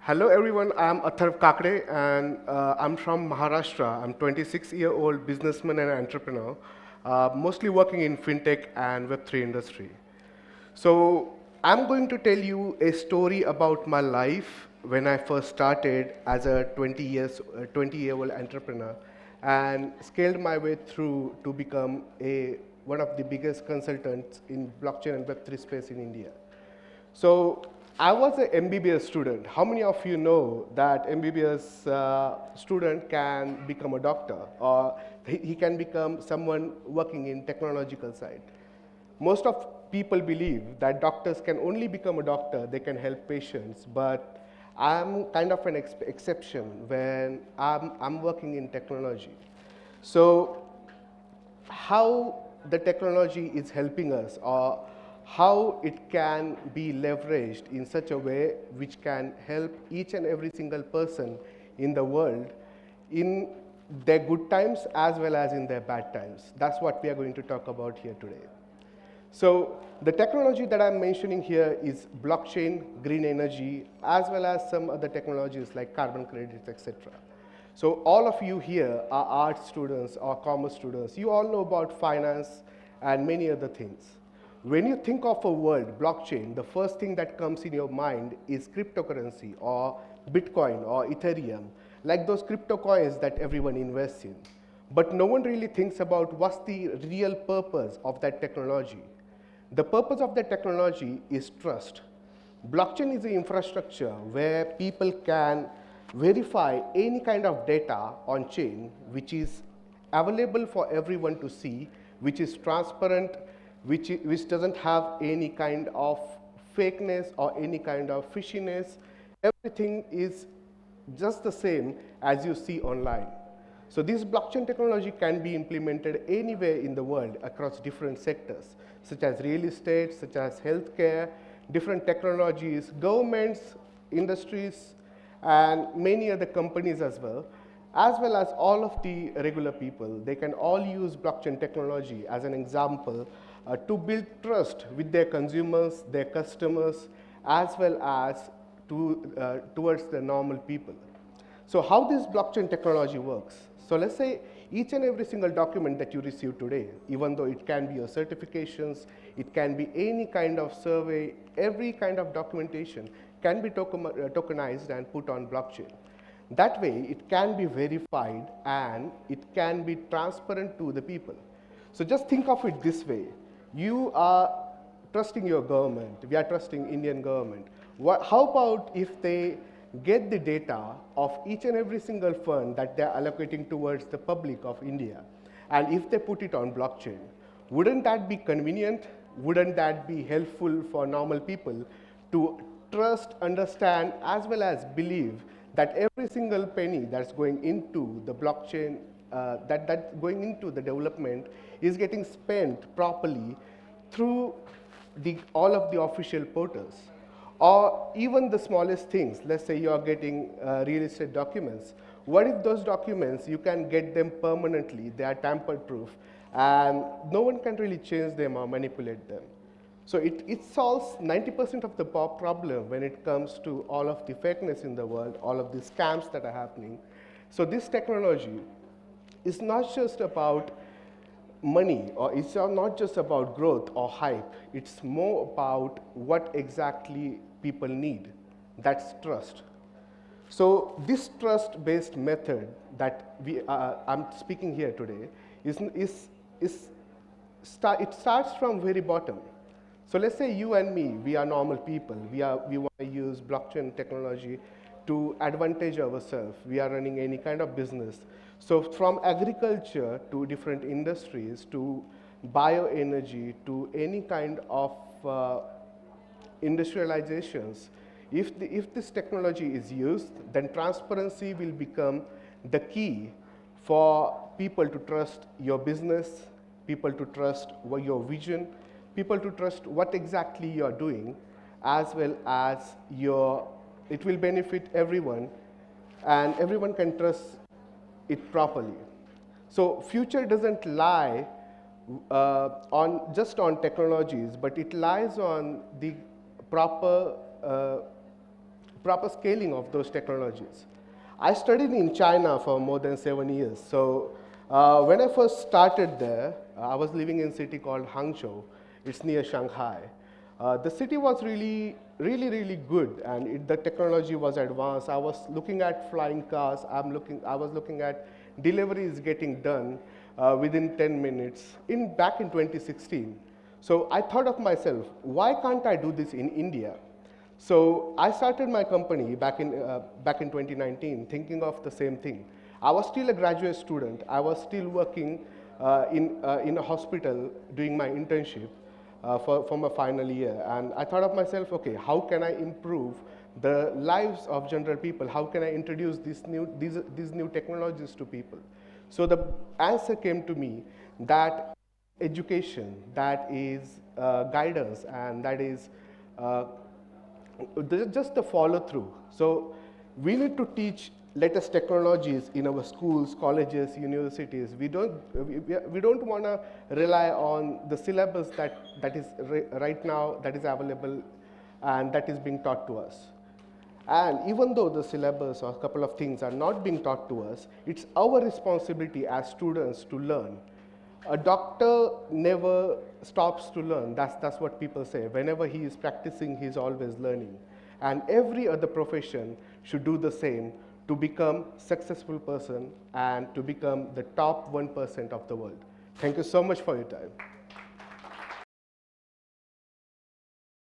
Hello everyone, I'm Atharv Kakade and I'm from Maharashtra. I'm 26-year-old businessman and entrepreneur, mostly working in fintech and Web3 industry. So I'm going to tell you a story about my life when I first started as a 20-year-old entrepreneur and scaled my way through to become one of the biggest consultants in blockchain and Web3 space in India. So I was an MBBS student. How many of you know that MBBS student can become a doctor or he can become someone working in technological side? Most of people believe that doctors can only become a doctor, they can help patients, but I'm kind of an exception when I'm working in technology. So how the technology is helping us or how it can be leveraged in such a way which can help each and every single person in the world in their good times as well as in their bad times. That's what we are going to talk about here today. So the technology that I'm mentioning here is blockchain, green energy, as well as some other technologies like carbon credits, etc. So all of you here are art students or commerce students. You all know about finance and many other things. When you think of a word, blockchain, the first thing that comes in your mind is cryptocurrency or Bitcoin or Ethereum, like those crypto coins that everyone invests in. But no one really thinks about what's the real purpose of that technology. The purpose of the technology is trust. Blockchain is an infrastructure where people can verify any kind of data on chain which is available for everyone to see, which is transparent, which doesn't have any kind of fakeness or any kind of fishiness. Everything is just the same as you see online. So this blockchain technology can be implemented anywhere in the world across different sectors, such as real estate, such as healthcare, different technologies, governments, industries, and many other companies as well as all of the regular people. They can all use blockchain technology as an example to build trust with their consumers, their customers, as well as towards the normal people. So how this blockchain technology works? So let's say each and every single document that you receive today, even though it can be your certifications, it can be any kind of survey, every kind of documentation can be tokenized and put on blockchain. That way, it can be verified and it can be transparent to the people. So just think of it this way. You are trusting your government. We are trusting Indian government. How about if they get the data of each and every single fund that they're allocating towards the public of India, and if they put it on blockchain? Wouldn't that be convenient? Wouldn't that be helpful for normal people to trust, understand, as well as believe that every single penny that's going into the blockchain, that's going into the development is getting spent properly through all of the official portals? Or even the smallest things, let's say you are getting real estate documents. What if those documents, you can get them permanently, they are tamper-proof, and no one can really change them or manipulate them? So it solves 90% of the problem when it comes to all of the fakeness in the world, all of the scams that are happening. So this technology is not just about money, or it's not just about growth or hype. It's more about what exactly people need. That's trust. So this trust-based method that I'm speaking here today it starts from very bottom. So let's say you and me, we are normal people. We want to use blockchain technology to advantage ourselves. We are running any kind of business. So from agriculture to different industries to bioenergy to any kind of industrializations, if this technology is used, then transparency will become the key for people to trust your business, people to trust your vision, people to trust what exactly you're doing, as well as it will benefit everyone, and everyone can trust it properly. So future doesn't lie just on technologies, but it lies on the proper proper scaling of those technologies. I studied in China for more than 7 years. So when I first started there, I was living in a city called Hangzhou. It's near Shanghai. The city was really good, and the technology was advanced. I was looking at flying cars. I was looking at deliveries getting done within 10 minutes back in 2016. So I thought of myself, why can't I do this in India? So I started my company back in 2019, thinking of the same thing. I was still a graduate student. I was still working in a hospital doing my internship for my final year. And I thought of myself, okay, how can I improve the lives of general people? How can I introduce these new technologies to people? So the answer came to me that education, that is guidance, and that is just the follow through. So we need to teach latest technologies in our schools, colleges, universities. We don't want to rely on the syllabus that is right now, that is available and that is being taught to us. And even though the syllabus or a couple of things are not being taught to us, it's our responsibility as students to learn. A doctor never stops to learn. That's what people say. Whenever he is practicing, he's always learning. And every other profession should do the same to become a successful person and to become the top 1% of the world. Thank you so much for your time.